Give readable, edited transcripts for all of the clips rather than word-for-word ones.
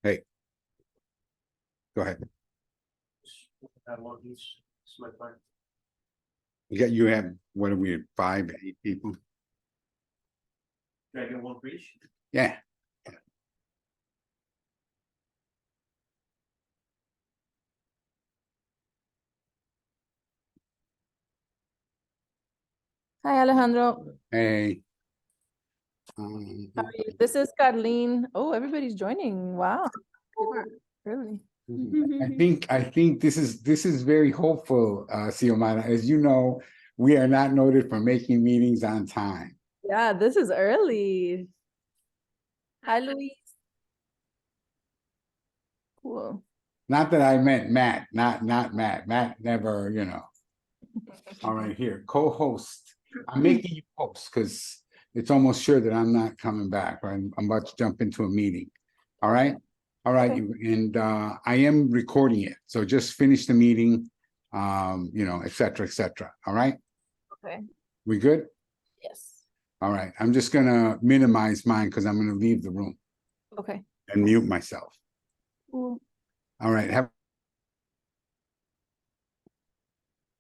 Hey, go ahead. You have, what are we, 5, 8 people? Can I get one for each? Yeah. Hi, Alejandro. Hey. How are you? This is Carlene. Oh, everybody's joining. Wow. Really? I think this is very hopeful, Xiomara. As you know, we are not noted for making meetings on time. Yeah, this is early. Hi, Luis. Cool. Not that I meant Matt, not Matt. Matt never, you know. All right, here, co-host. I'm making you host because it's almost sure that I'm not coming back. Right? I'm about to jump into a meeting. All right. All right. Okay. And I am recording it. So just finish the meeting, you know, et cetera, et cetera. All right. Okay. We good? Yes. All right. I'm just gonna minimize mine because I'm gonna leave the room Okay. and mute myself. Cool. All right.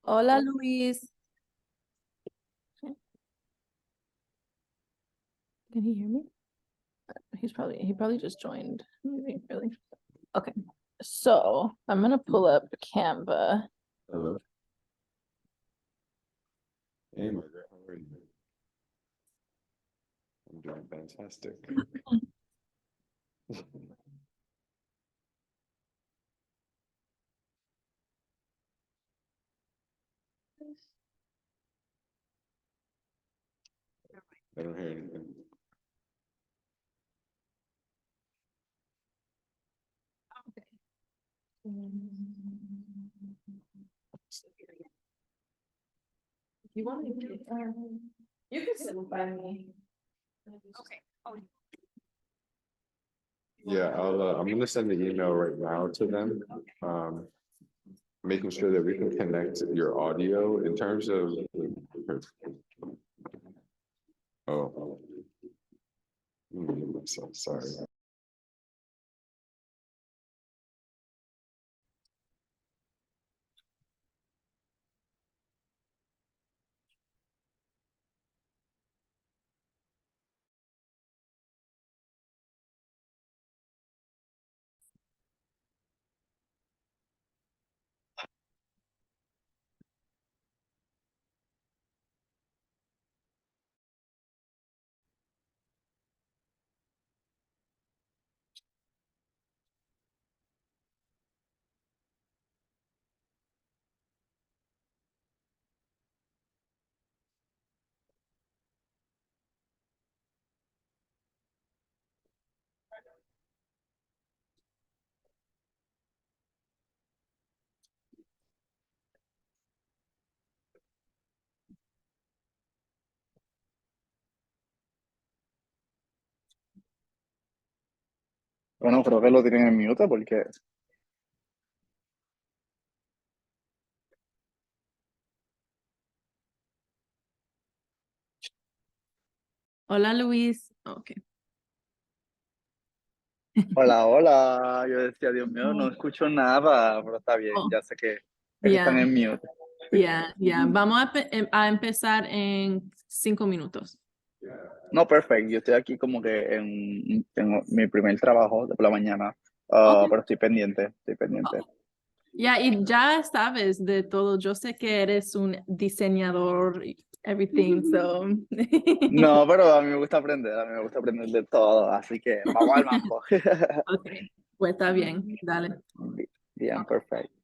Hola, Luis. Can he hear me? He probably just joined. Maybe, really. Okay. So I'm gonna pull up Canva. Hello. Hey, Margaret, how are you? I'm doing fantastic. I don't hear anything. If you want to, you can sit by me. Okay. Yeah, I'm gonna send the email right now to them. Making sure that we can connect your audio in terms of. Oh. So sorry. Bueno, creo que lo tienen en mute porque Hola, Luis. Okay. hola, hola. Yo decía, Dios mío, no escucho nada, pero está bien, Oh, ya sé que están en mute. Ya. Vamos a empezar en 5 minutos. No, perfecto. Yo estoy aquí como que tengo mi primer trabajo de por la mañana, Okay. pero estoy pendiente, Ya, y ya sabes de todo. Yo sé que eres un diseñador, everything, so. No, pero a mí me gusta aprender de todo, así que vamos al mambo. Okay, pues está bien, dale. Bien, perfecto.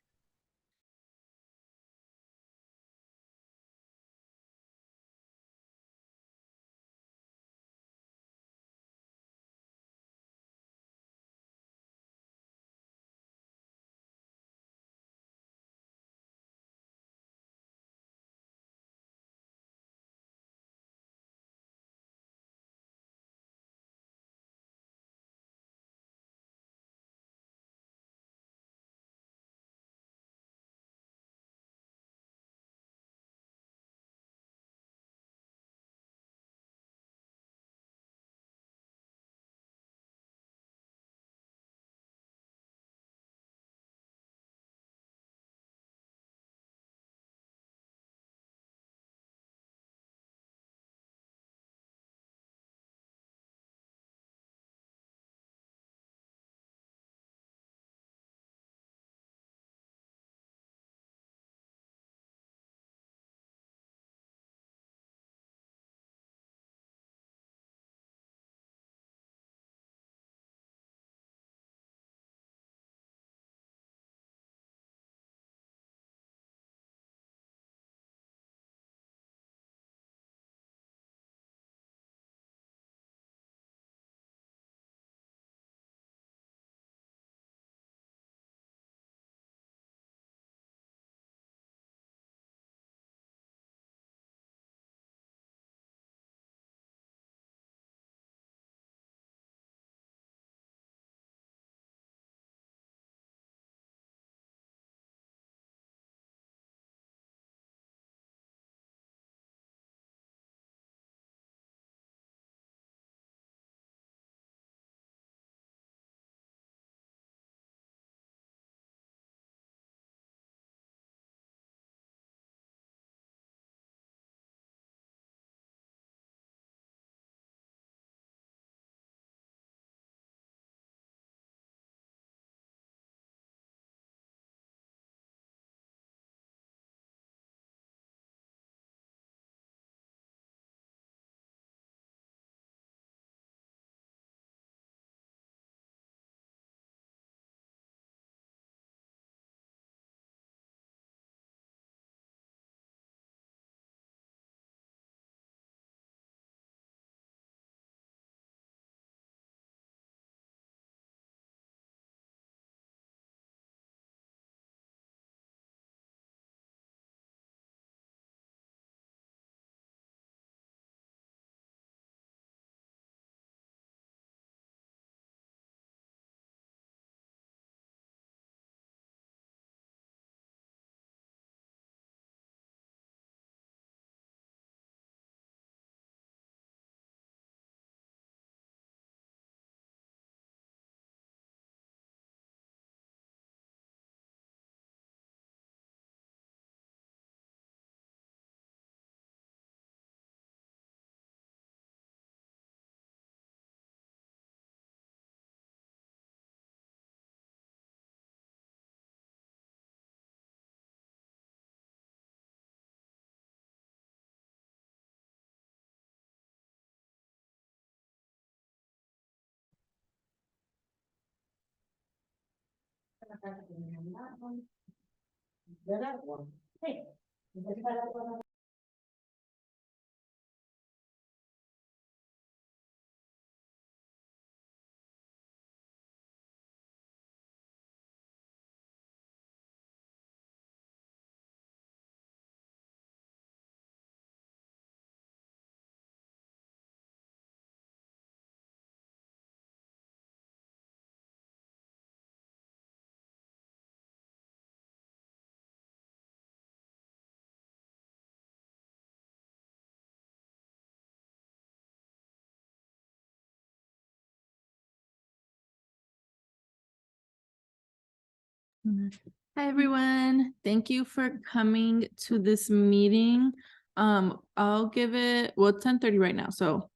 Hi, everyone. Thank you for coming to this meeting. I'll give it, well, 10:30 right now. So,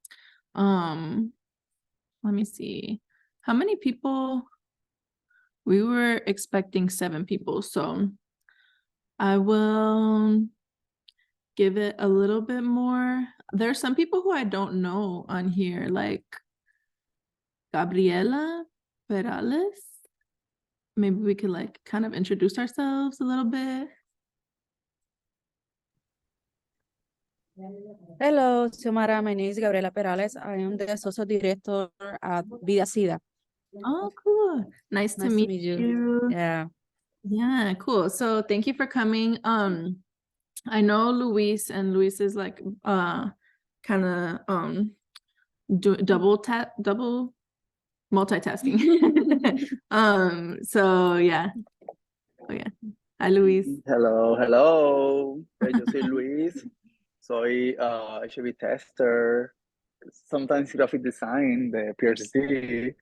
let me see. How many people? We were expecting 7 people, so I will give it a little bit more. There's some people who I don't know on here, like Gabriela Perales. Maybe we could like kind of introduce ourselves a little bit. Hello, Xiomara. My name is Gabriela Perales. I am the Associate Director at Vida Sida. Oh, cool. Nice to meet you. Yeah. Yeah, cool. So thank you for coming. I know Luis, and Luis is like kind of double multitasking. So yeah. Oh yeah. Hi, Luis. Hello, hello. Yo soy Luis. Soy HB tester, sometimes graphic design de PRC.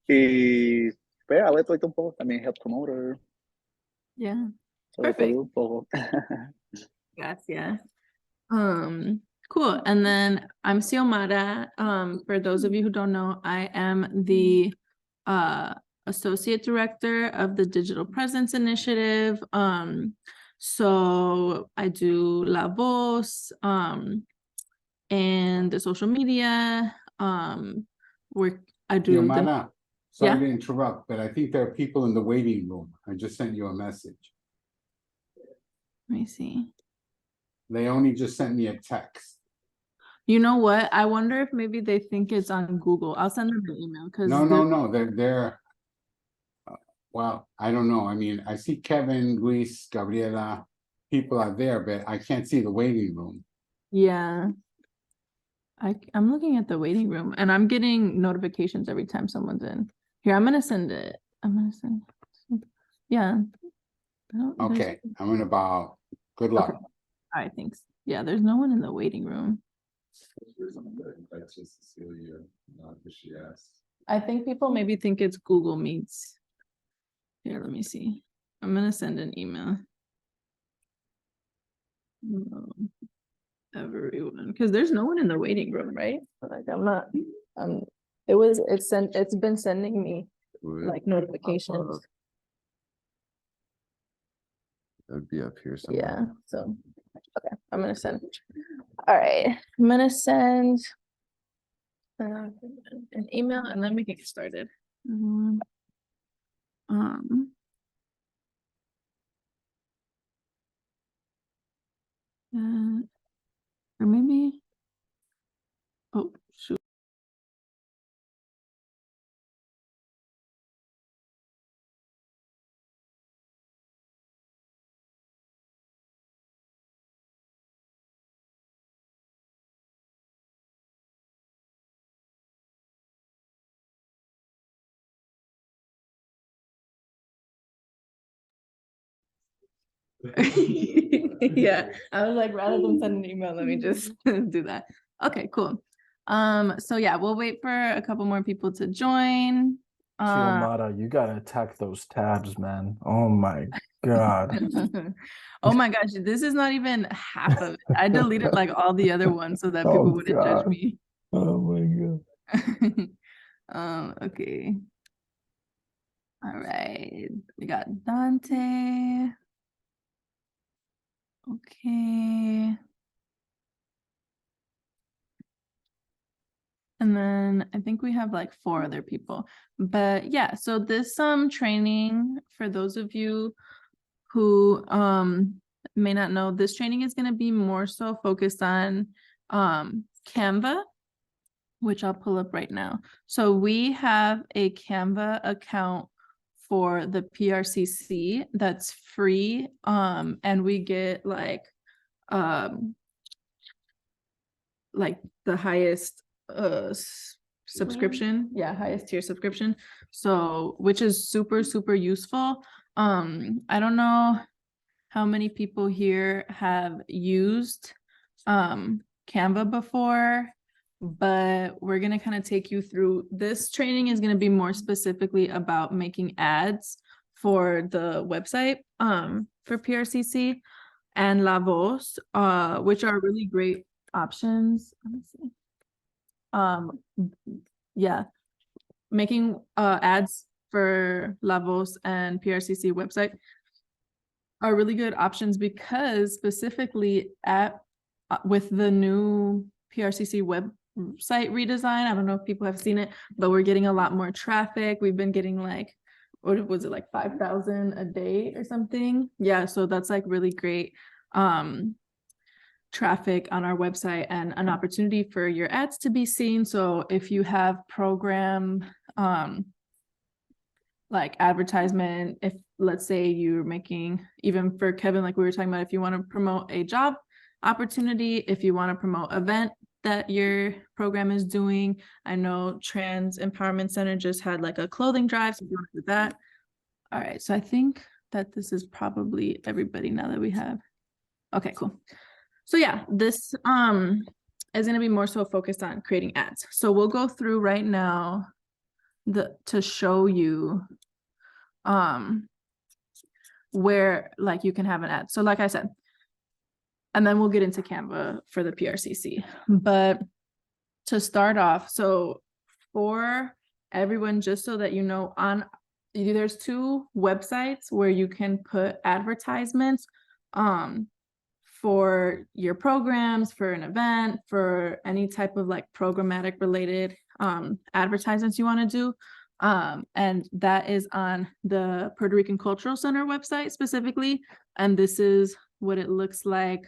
Y pues hago de todo un poco, también health promoter, Yeah. sobre Perfect. todo un poco. Gracias. Cool. And then I'm Xiomara. For those of you who don't know, I am the Associate Director of the Digital Presence Initiative. So I do La Voz, and the social media. Where I do the, Yomana, sorry Yeah. to interrupt, but I think there are people in the waiting room. I just sent you a message. let me see. Leonie just sent me a text. You know what? I wonder if maybe they think it's on Google. I'll send them an email because No, they're well, I don't know. I mean, I see Kevin, Luis, Gabriela, people are there, but I can't see the waiting room. Yeah. I'm looking at the waiting room and I'm getting notifications every time someone's in. Here, I'm gonna send it. I'm gonna send. Yeah. There's- Okay, I'm gonna bow. Good luck. All right, thanks. Yeah, there's no one in the waiting room. That's just Cecilia, if she asked. I think people maybe think it's Google Meets. Here, let me see. I'm gonna send an email. Everyone, because there's no one in the waiting room, right? Like I'm not. It's been sending me like notifications. That'd be up here somewhere. Yeah, so, okay, I'm gonna send. All right, I'm gonna send an email and then we can get started. Or maybe, oh, shoot. Yeah, I was like, rather than send an email, let me just do that. Okay, cool. So yeah, we'll wait for a couple more people to join. Xiomara, you gotta attack those tabs, man. Oh my god. Oh my gosh, this is not even half of it. I deleted like all the other ones so that people Oh, wouldn't judge God. me. Oh my god. Okay. All right, we got Dante. Okay. And then I think we have like 4 other people. But yeah, so this training, for those of you who may not know, this training is going to be more so focused on Canva, which I'll pull up right now. So we have a Canva account for the PRCC that's free, and we get like the highest subscription, highest tier subscription, so which is super useful. I don't know how many people here have used Canva before, but we're going to kind of take you through. This training is going to be more specifically about making ads for the website for PRCC and La Voz, which are really great options. Let me see. Yeah, making ads for La Voz and PRCC website are really good options, because specifically with the new PRCC website redesign, I don't know if people have seen it, but we're getting a lot more traffic. We've been getting like, what was it, like 5,000 a day or something? Yeah, so that's like really great traffic on our website and an opportunity for your ads to be seen. So if you have program like advertisement, if let's say you're making, even for Kevin, like we were talking about, if you want to promote a job opportunity, if you want to promote event that your program is doing. I know Trans Empowerment Center just had like a clothing drive, so if you want to do that. All right, so I think that this is probably everybody now that we have. Okay, cool. So yeah, this is going to be more so focused on creating ads. So we'll go through right now to show you where like you can have an ad. So like I said, and then we'll get into Canva for the PRCC. But to start off, so for everyone, just so that you know, there's 2 websites where you can put advertisements for your programs, for an event, for any type of like programmatic related advertisements you want to do. And that is on the Puerto Rican Cultural Center website specifically. And this is what it looks like.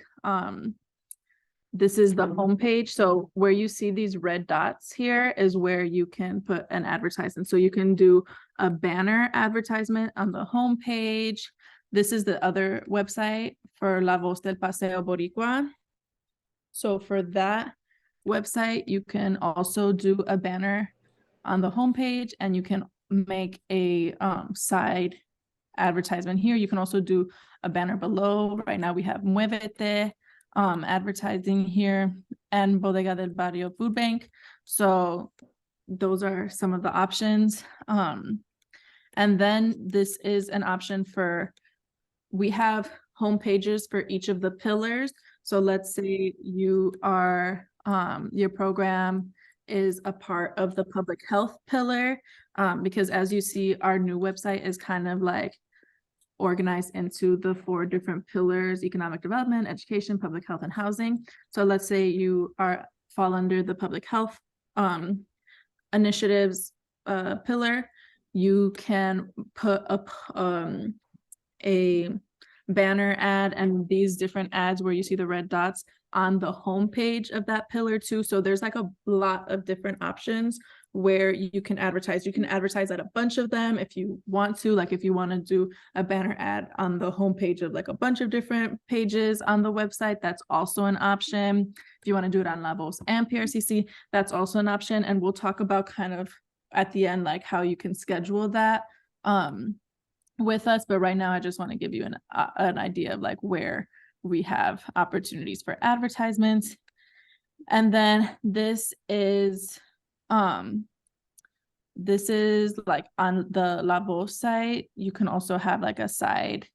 This is the homepage. So where you see these red dots here is where you can put an advertisement. So you can do a banner advertisement on the homepage. This is the other website for La Voz del Paseo Boricua. So for that website, you can also do a banner on the homepage, and you can make a side advertisement here. You can also do a banner below. Right now we have Muévete advertising here, and Bodega del Barrio Food Bank. So those are some of the options. And then this is an option for, we have home pages for each of the pillars. So let's say you are, your program is a part of the public health pillar, because as you see, our new website is kind of like organized into the 4 different pillars: economic development, education, public health, and housing. So let's say you fall under the public health initiatives pillar. You can put up a banner ad and these different ads where you see the red dots on the homepage of that pillar too. So there's like a lot of different options where you can advertise. You can advertise at a bunch of them if you want to, like if you want to do a banner ad on the homepage of like a bunch of different pages on the website, that's also an option. If you want to do it on La Voz and PRCC, that's also an option. And we'll talk about kind of at the end, like how you can schedule that with us. But right now I just want to give you an idea of like where we have opportunities for advertisements. And then this is like on the La Voz site. You can also have like a side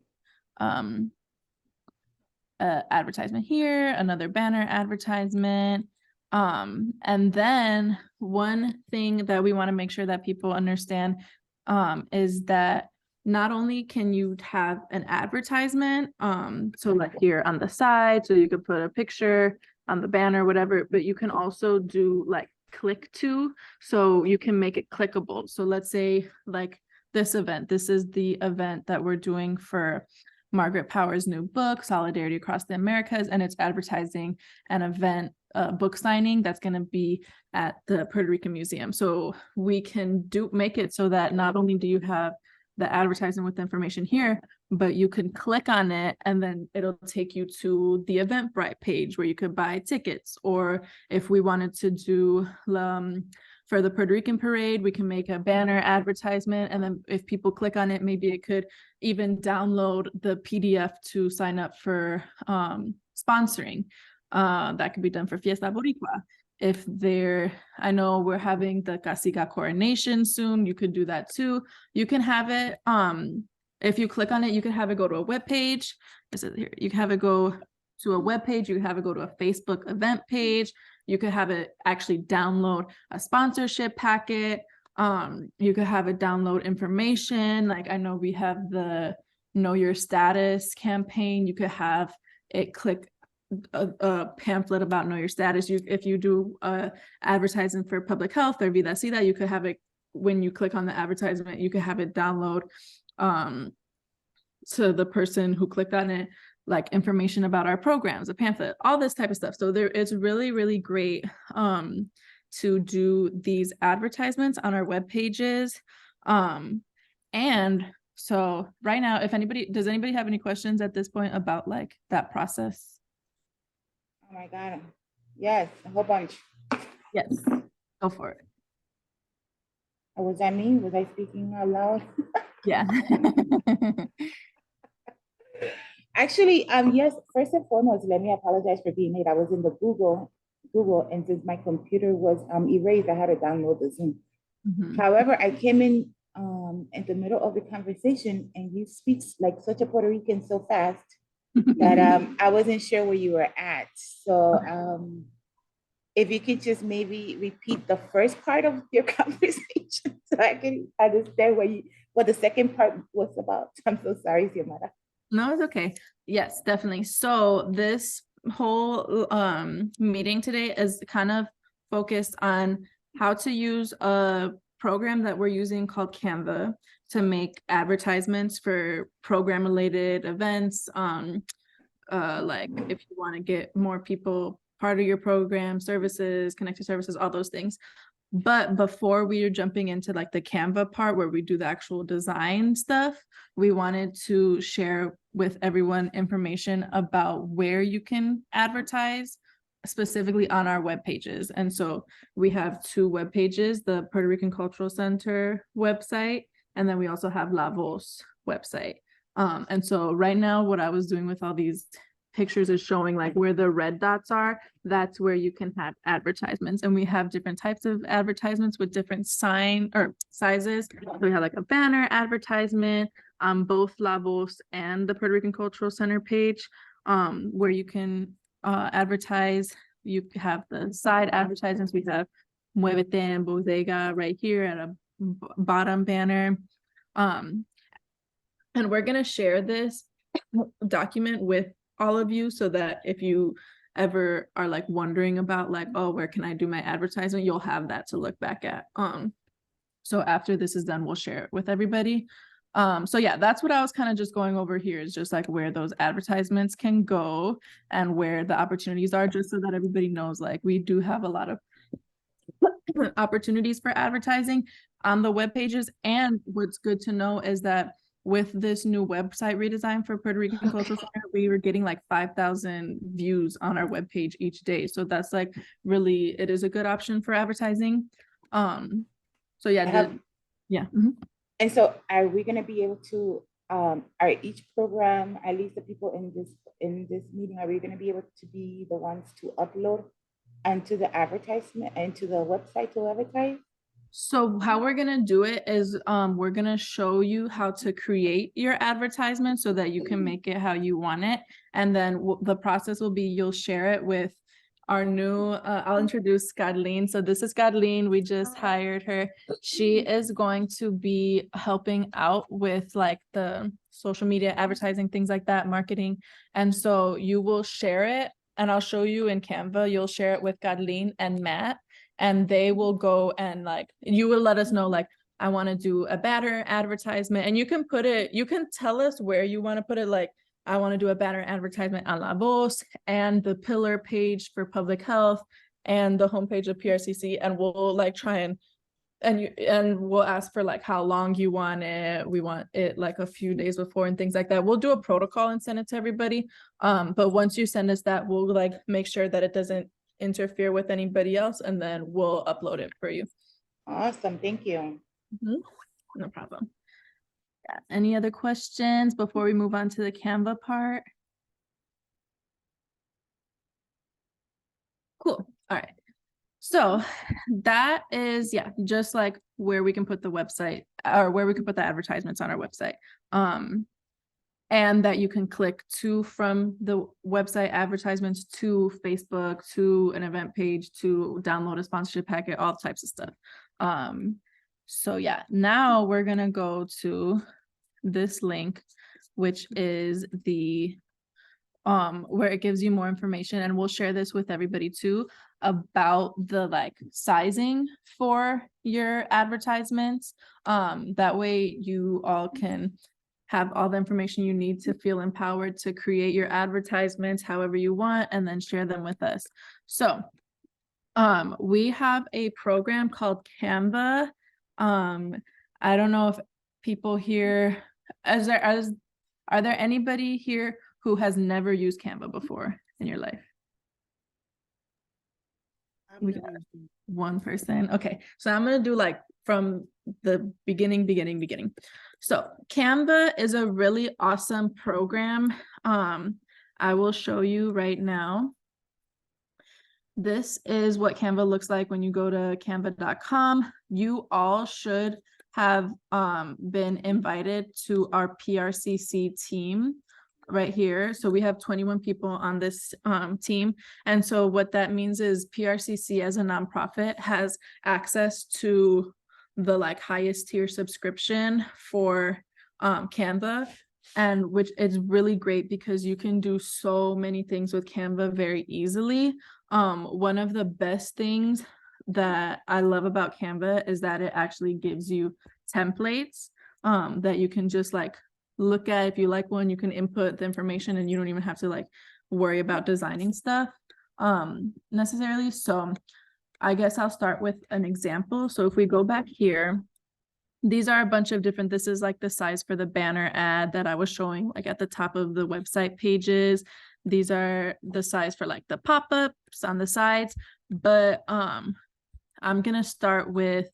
advertisement here, another banner advertisement. And then one thing that we want to make sure that people understand is that not only can you have an advertisement, so like here on the side, so you could put a picture on the banner, whatever, but you can also do like click to, so you can make it clickable. So let's say like this event, this is the event that we're doing for Margaret Power's new book, Solidarity Across the Americas, and it's advertising an event, book signing that's going to be at the Puerto Rican Museum. So we can make it so that not only do you have the advertisement with the information here, but you can click on it and then it'll take you to the Eventbrite page where you could buy tickets. Or if we wanted to do for the Puerto Rican parade, we can make a banner advertisement. And then if people click on it, maybe it could even download the PDF to sign up for sponsoring. That could be done for Fiesta Boricua. If I know we're having the Cacica coronation soon, you could do that too. You can have it, if you click on it, you can have it go to a web page. This is here. You can have it go to a web page. You can have it go to a Facebook event page. You could have it actually download a sponsorship packet. You could have it download information. Like I know we have the Know Your Status campaign. You could have it click a pamphlet about Know Your Status. If you do advertising for public health or Vida Sida, you could have it, when you click on the advertisement, you could have it download to the person who clicked on it, like information about our programs, a pamphlet, all this type of stuff. So it's really, really great to do these advertisements on our web pages. And so right now, does anybody have any questions at this point about like that process? Oh my God. Yes, a whole bunch. Yes, go for it. Or was that me? Was I speaking out loud? Yeah. Actually, yes, first and foremost, let me apologize for being late. I was in the Google, and since my computer was erased, I had to download the Zoom. Mhm. However, I came in the middle of the conversation and you speak like such a Puerto Rican so fast that I wasn't sure where you were at. So if you could just maybe repeat the first part of your conversation so I can understand what the second part was about. I'm so sorry, Xiomara. No, it's okay. Yes, definitely. So this whole meeting today is kind of focused on how to use a program that we're using called CANVA to make advertisements for program related events. Like if you want to get more people part of your program, services, connected services, all those things. But before we are jumping into like the Canva part where we do the actual design stuff, we wanted to share with everyone information about where you can advertise specifically on our web pages. And so we have 2 web pages, the Puerto Rican Cultural Center website, and then we also have La Voz website. And so right now what I was doing with all these pictures is showing like where the red dots are, that's where you can have advertisements. And we have different types of advertisements with different sizes. So we have like a banner advertisement on both La Voz and the Puerto Rican Cultural Center page, where you can advertise. You have the side advertisements. We have Muévete en Bodega right here at a bottom banner. And we're going to share this document with all of you so that if you ever are like wondering about like, oh, where can I do my advertisement? You'll have that to look back at. So after this is done, we'll share it with everybody. So yeah, that's what I was kind of just going over here, is just like where those advertisements can go and where the opportunities are, just so that everybody knows like we do have a lot of opportunities for advertising on the web pages. And what's good to know is that with this new website redesign for Puerto Rican Cultural Center, we were getting like 5,000 views on our webpage each day. So that's like really, it is a good option for advertising. So yeah, And so are we going to be able to, are each program, at least the people in this meeting, are we going to be able to be the ones to upload into the advertisement and to the website to advertise? So how we're going to do it is we're going to show you how to create your advertisement so that you can make it how you want it. And then the process will be, you'll share it with our new, I'll introduce Godleen. So this is Godleen. We just hired her. She is going to be helping out with like the social media advertising, things like that, marketing. And so you will share it and I'll show you in Canva, you'll share it with Carlene and Matt, and they will go and like, you will let us know, like, I want to do a banner advertisement, and you can put it, you can tell us where you want to put it. Like, I want to do a banner advertisement on La Voz and the pillar page for public health and the homepage of PRCC, and we'll like try and we'll ask for like how long you want it. We want it like a few days before and things like that. We'll do a protocol and send it to everybody. But once you send us that, we'll like make sure that it doesn't interfere with anybody else, and then we'll upload it for you. Awesome, thank you. No problem. Yeah. Any other questions before we move on to the Canva part? Cool. All right. So that is, yeah, just like where we can put the website, or where we can put the advertisements on our website. And that you can click to from the website advertisements to Facebook, to an event page, to download a sponsorship packet, all types of stuff. So yeah, now we're gonna go to this link, which is the where it gives you more information, and we'll share this with everybody too, about the like sizing for your advertisements. That way you all can have all the information you need to feel empowered to create your advertisements however you want, and then share them with us. So we have a program called CANVA. I don't know if people here, are there anybody here who has never used Canva before in your life? We got one person. Okay, so I'm gonna do like from the beginning. So Canva is a really awesome program. I will show you right now. This is what Canva looks like when you go to canva.com. You all should have been invited to our PRCC team right here. So we have 21 people on this team. And so what that means is PRCC as a nonprofit has access to the like highest tier subscription for Canva, and which is really great because you can do so many things with Canva very easily. One of the best things that I love about Canva is that it actually gives you templates that you can just like look at. If you like one, you can input the information and you don't even have to like worry about designing stuff necessarily. So I guess I'll start with an example. So if we go back here, these are a bunch of different, this is like the size for the banner ad that I was showing like at the top of the website pages. These are the size for like the pop-ups on the sides, but I'm gonna start with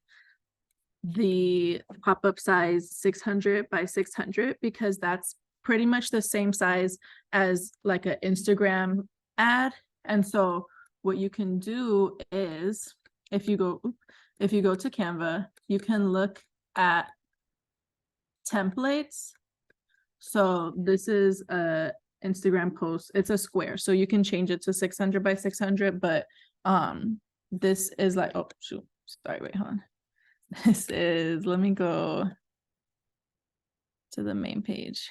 the pop-up size 600 by 600 because that's pretty much the same size as like an Instagram ad. And so what you can do is if you go to Canva, you can look at templates. So this is a Instagram post. It's a square, so you can change it to 600 by 600, but this is like, oh shoot, sorry, wait, hold on. This is, let me go to the main page.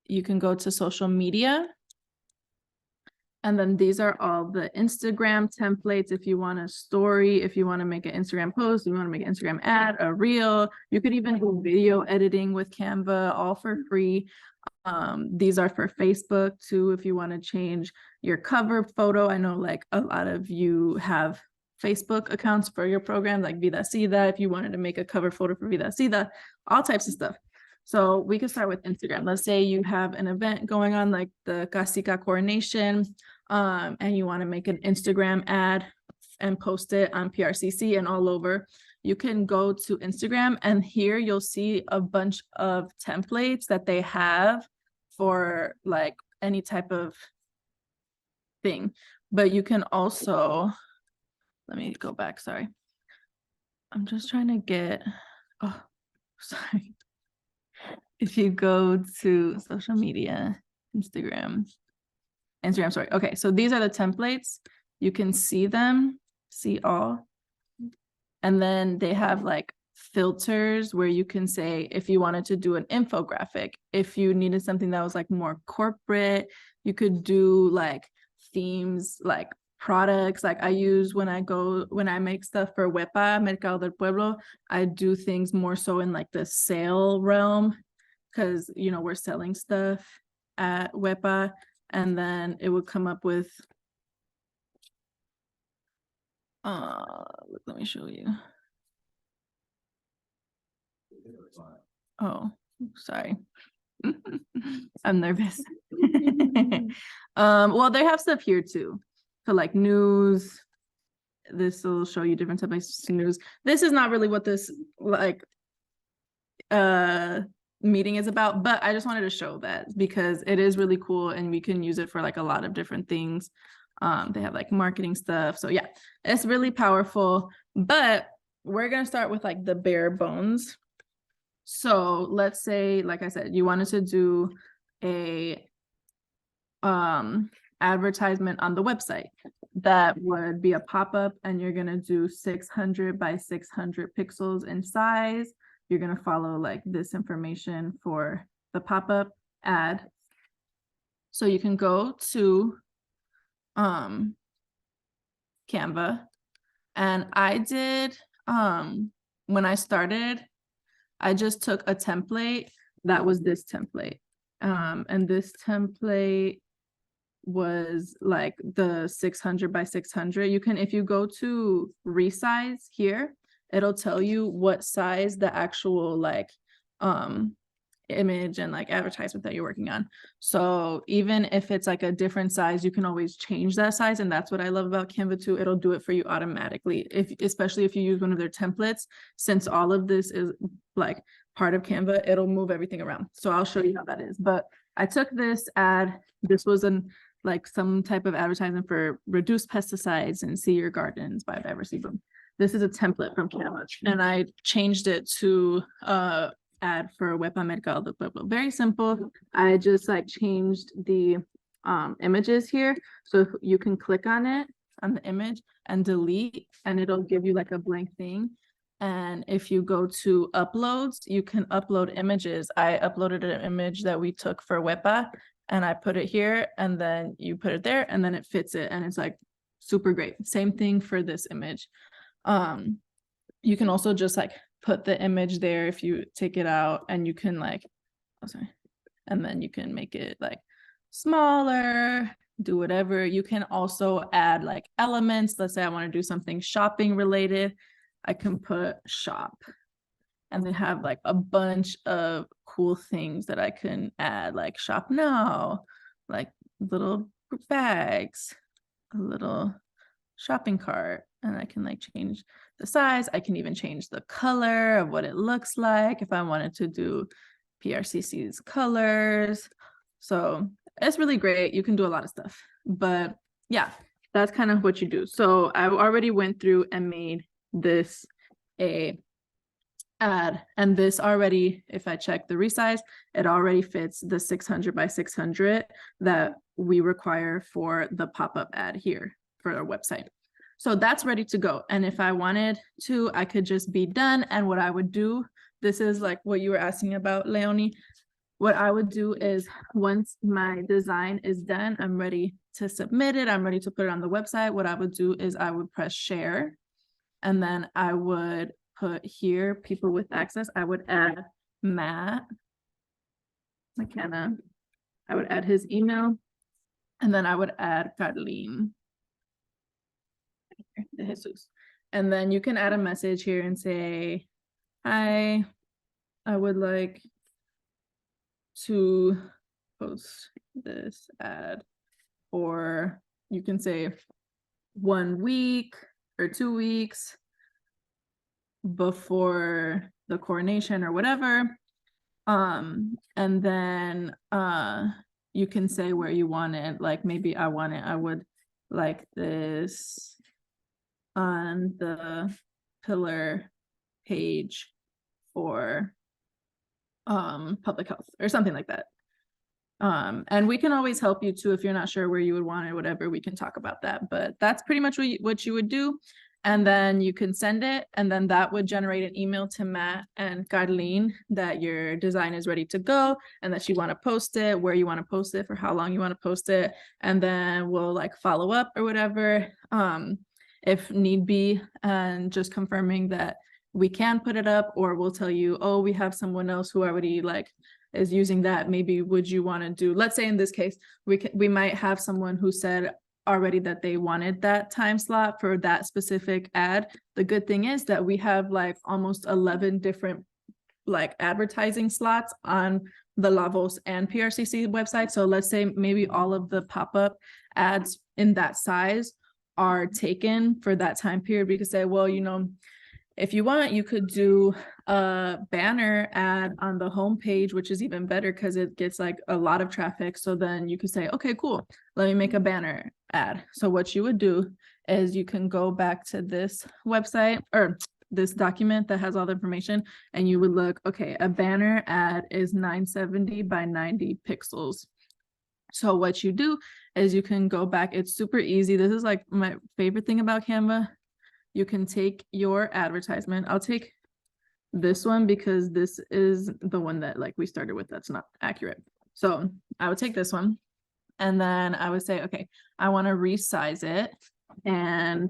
You can go to social media. And then these are all the Instagram templates. If you want a story, if you want to make an Instagram post, you want to make an Instagram ad, a reel, you could even do video editing with Canva, all for free. These are for Facebook too, if you want to change your cover photo. I know like a lot of you have Facebook accounts for your program, like Vida Sida, if you wanted to make a cover photo for Vida Sida, all types of stuff. So we can start with Instagram. Let's say you have an event going on like the Casica coronation, and you want to make an Instagram ad and post it on PRCC and all over. You can go to Instagram, and here you'll see a bunch of templates that they have for like any type of thing. But you can also, let me go back, sorry. I'm just trying to get, oh, sorry. If you go to social media, Instagram, sorry. Okay, so these are the templates. You can see them, see all. And then they have like filters where you can say, if you wanted to do an infographic, if you needed something that was like more corporate, You could do like themes, like products. Like I use when I make stuff for Wepa, Mercado del Pueblo, I do things more so in like the sale realm, because we're selling stuff at Wepa, and then it would come up with let me show you. Oh, sorry. I'm nervous. Well, they have stuff here too. So like news, this will show you different types of news. This is not really what this like meeting is about, but I just wanted to show that because it is really cool and we can use it for like a lot of different things. They have like marketing stuff. So yeah, it's really powerful, but we're going to start with like the bare bones. So let's say, like I said, you wanted to do a advertisement on the website. That would be a pop-up, and you're going to do 600 by 600 pixels in size. You're going to follow like this information for the pop-up ad. So you can go to Canva, and I did when I started, I just took a template that was this template, and this template was like the 600 by 600. You can, if you go to resize here, it'll tell you what size the actual like image and like advertisement that you're working on. So even if it's like a different size, you can always change that size. And that's what I love about Canva too. It'll do it for you automatically, especially if you use one of their templates. Since all of this is like part of Canva, it'll move everything around. So I'll show you how that is. But I took this ad. This was like some type of advertisement for reduced pesticides and see your gardens biodiversity boom. This is a template from Canva, and I changed it to ad for Wepa Mercado del Pueblo. Very simple. I just like changed the images here. So you can click on it, on the image, and delete, and it'll give you like a blank thing. And if you go to uploads, you can upload images. I uploaded an image that we took for Wepa, and I put it here, and then you put it there, and then it fits it, and it's like super great. Same thing for this image. You can also just like put the image there if you take it out, and you can like, oh sorry, and then you can make it like smaller, do whatever. You can also add like elements. Let's say I want to do something shopping related. I can put shop, and they have like a bunch of cool things that I can add, like shop now, like little bags, a little shopping cart, and I can like change the size. I can even change the color of what it looks like if I wanted to do PRCC's colors. So it's really great. You can do a lot of stuff, but yeah, that's kind of what you do. So I already went through and made this a ad, and this already, if I check the resize, it already fits the 600 by 600 that we require for the pop-up ad here for our website. So that's ready to go. And if I wanted to, I could just be done. And what I would do, this is like what you were asking about, Leonie. What I would do is once my design is done, I'm ready to submit it. I'm ready to put it on the website. What I would do is I would press share, and then I would put here people with access. I would add Matt McKenna. I would add his email, and then I would add Carlene de Jesus. And then you can add a message here and say, hi, I would like to post this ad, or you can say 1 week or 2 weeks before the coronation or whatever. And then you can say where you want it. Like maybe I would like this on the pillar page for public health or something like that. And we can always help you too if you're not sure where you would want it, whatever, we can talk about that. But that's pretty much what you would do. And then you can send it, and then that would generate an email to Matt and Carlene that your design is ready to go and that you want to post it, where you want to post it, for how long you want to post it. And then we'll like follow up or whatever, if need be, and just confirming that we can put it up, or we'll tell you, oh, we have someone else who already like is using that. Maybe would you want to do, let's say in this case, we might have someone who said already that they wanted that time slot for that specific ad. The good thing is that we have like almost 11 different like advertising slots on the Lavos and PRCC website. So let's say maybe all of the pop-up ads in that size are taken for that time period. We could say, well, you know, if you want, you could do a banner ad on the homepage, which is even better because it gets like a lot of traffic. So then you could say, okay, cool, let me make a banner ad. So what you would do is you can go back to this website or this document that has all the information, and you would look, okay, a banner ad is 970 by 90 pixels. So what you do is you can go back. It's super easy. This is like my favorite thing about Canva. You can take your advertisement. I'll take this one because this is the one that like we started with that's not accurate. So I would take this one and then I would say, okay, I want to resize it and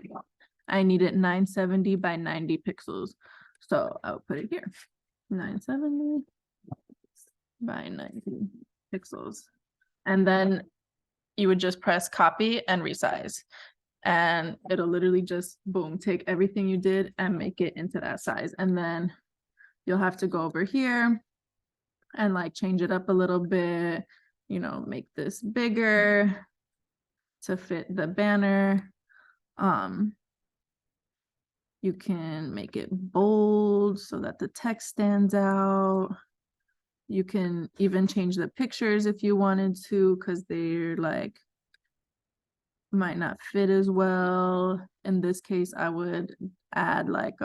I need it 970 by 90 pixels. So I'll put it here, 970 by 90 pixels. And then you would just press copy and resize. And it'll literally just, boom, take everything you did and make it into that size. And then you'll have to go over here and like change it up a little bit, you know, make this bigger to fit the banner. You can make it bold so that the text stands out. You can even change the pictures if you wanted to, because they're like, might not fit as well. In this case, I would add like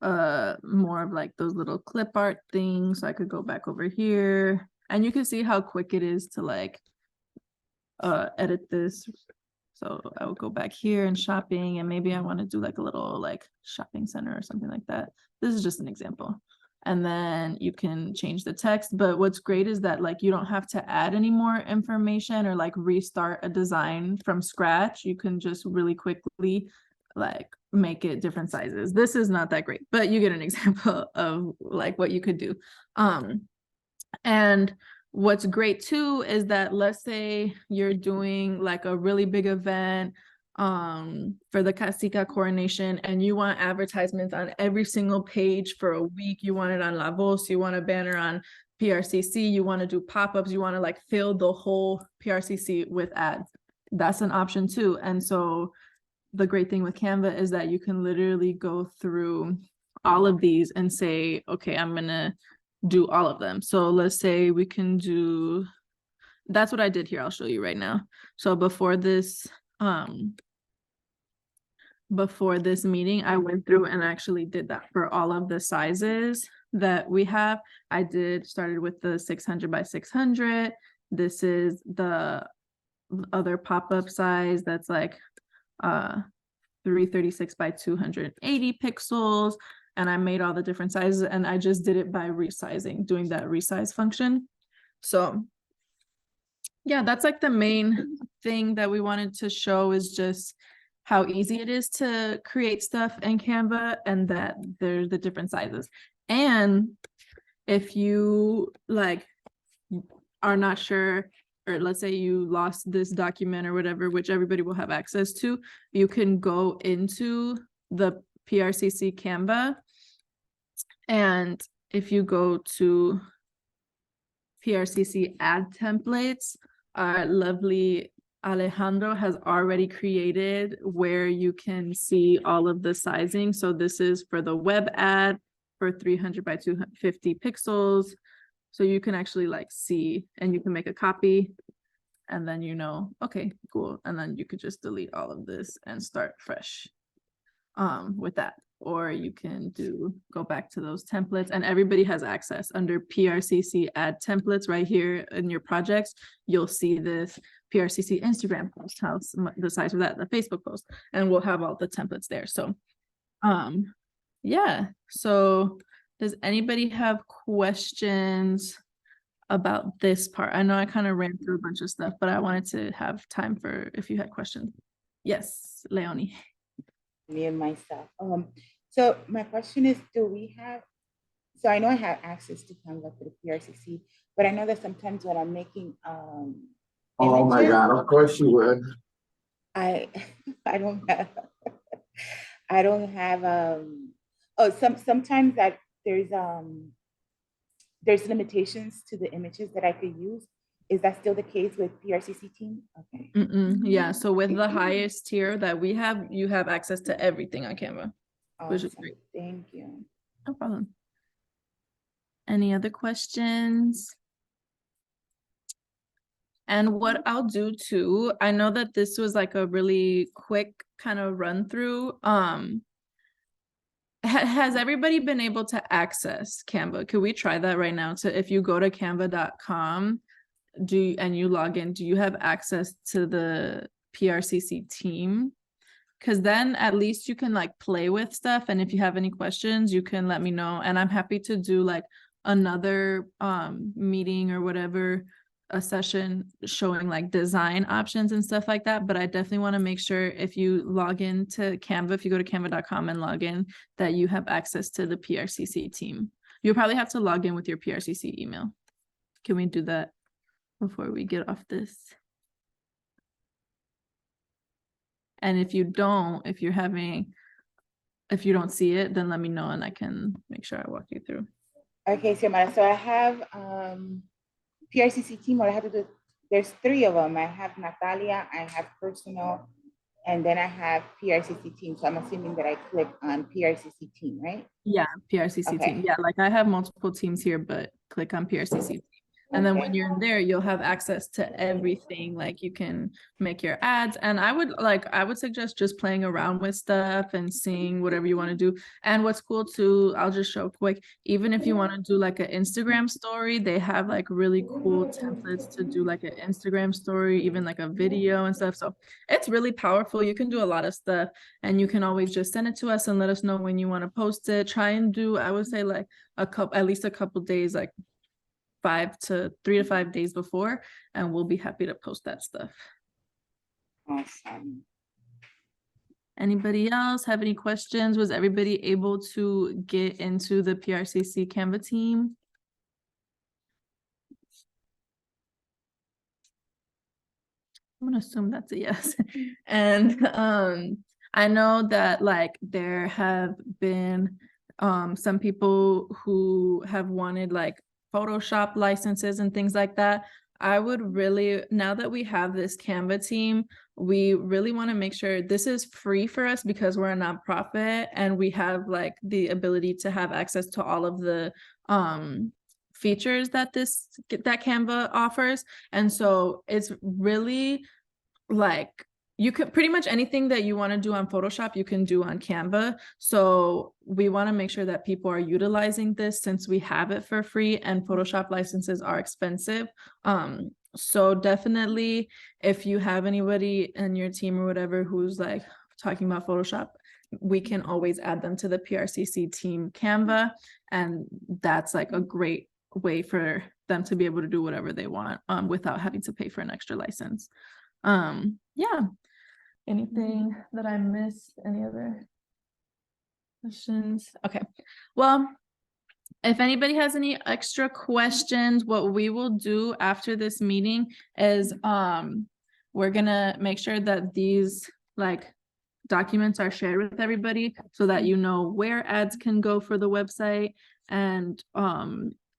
more of like those little clip art things. So I could go back over here and you can see how quick it is to like edit this. So I would go back here and shopping, and maybe I want to do like a little like shopping center or something like that. This is just an example. And then you can change the text. But what's great is that like you don't have to add any more information or like restart a design from scratch. You can just really quickly like make it different sizes. This is not that great, but you get an example of like what you could do. And what's great too is that let's say you're doing like a really big event for the Cacica coronation and you want advertisements on every single page for a week. You want it on La Voz, you want a banner on PRCC, you want to do pop-ups, you want to like fill the whole PRCC with ads. That's an option too. And so the great thing with Canva is that you can literally go through all of these and say, okay, I'm gonna do all of them. So let's say we can do, that's what I did here. I'll show you right now. So before this meeting, I went through and actually did that for all of the sizes that we have. I started with the 600 by 600. This is the other pop-up size that's like 336 by 280 pixels. And I made all the different sizes and I just did it by resizing, doing that resize function. So yeah, that's like the main thing that we wanted to show, is just how easy it is to create stuff in Canva and that there's the different sizes. And if you like are not sure, or let's say you lost this document or whatever, which everybody will have access to, you can go into the PRCC Canva. And if you go to PRCC ad templates, our lovely Alejandro has already created where you can see all of the sizing. So this is for the web ad for 300 by 250 pixels. So you can actually like see, and you can make a copy and then, you know, okay, cool. And then you could just delete all of this and start fresh with that. Or you can go back to those templates, and everybody has access under PRCC ad templates right here in your projects. You'll see this PRCC Instagram post, the size of that, the Facebook post, and we'll have all the templates there. So, yeah. So does anybody have questions about this part? I know I kind of ran through a bunch of stuff, but I wanted to have time for if you had questions. Yes, Leonie. Me and myself. So my question is, do we have, so I know I have access to Canva for the PRCC, but I know that sometimes when I'm making Oh my images, God, of course you would. I I don't have I don't have sometimes that there's limitations to the images that I could use. Is that still the case with PRCC team? Okay. Yeah, so with the highest tier that we have, you have access to everything on Canva. Which is Awesome. great. Thank you. No problem. Any other questions? And what I'll do too, I know that this was like a really quick kind of run through. Has everybody been able to access Canva? Could we try that right now? So if you go to canva.com, and you log in, do you have access to the PRCC team? Because then at least you can like play with stuff, and if you have any questions, you can let me know, and I'm happy to do like another meeting or whatever, a session showing like design options and stuff like that. But I definitely want to make sure if you log into Canva, if you go to canva.com and log in, that you have access to the PRCC team. You'll probably have to log in with your PRCC email. Can we do that before we get off this? And if you don't, if you don't see it, then let me know and I can make sure I walk you through. Okay, so I have PRCC team. What I have to do, there's 3 of them. I have Natalia, I have personal, and then I have PRCC team. So I'm assuming that I click on PRCC team, right? Yeah, PRCC team. Yeah, like I have multiple teams here, but click on PRCC team. And then when you're in there, you'll have access to everything. Like you can make your ads. And I would suggest just playing around with stuff and seeing whatever you want to do. And what's cool too, I'll just show quick, even if you want to do like an Instagram story, they have like really cool templates to do like an Instagram story, even like a video and stuff. So it's really powerful. You can do a lot of stuff, and you can always just send it to us and let us know when you want to post it. Try and do, I would say like at least a couple days, like 3 to 5 days before, and we'll be happy to post that stuff. Awesome. Anybody else have any questions? Was everybody able to get into the PRCC Canva team? I'm gonna assume that's a yes. And I know that like there have been some people who have wanted like Photoshop licenses and things like that. I would really, now that we have this Canva team, we really want to make sure this is free for us because we're a nonprofit and we have like the ability to have access to all of the features that Canva offers. And so it's really like you could pretty much anything that you want to do on Photoshop, you can do on Canva. So we want to make sure that people are utilizing this since we have it for free, and Photoshop licenses are expensive. So definitely if you have anybody in your team or whatever who's like talking about Photoshop, we can always add them to the PRCC team Canva. And that's like a great way for them to be able to do whatever they want without having to pay for an extra license. Yeah. Anything that I missed? Any other questions? Okay. Well, if anybody has any extra questions, what we will do after this meeting is we're gonna make sure that these like documents are shared with everybody so that you know where ads can go for the website and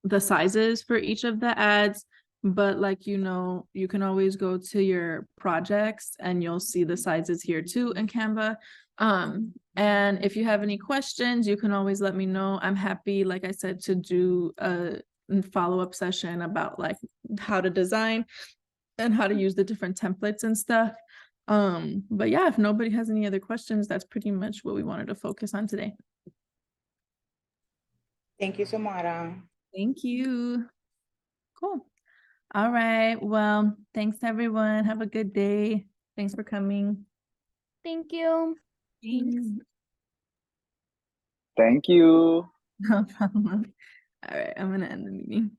the sizes for each of the ads. But like, you know, you can always go to your projects and you'll see the sizes here too in Canva. And if you have any questions, you can always let me know. I'm happy, like I said, to do a follow-up session about like how to design and how to use the different templates and stuff. But yeah, if nobody has any other questions, that's pretty much what we wanted to focus on today. Thank you, Samara. Thank you. Cool. All right. Well, thanks everyone. Have a good day. Thanks for coming. Thank you. Thanks. Thank you. No problem. All right. I'm gonna end the meeting.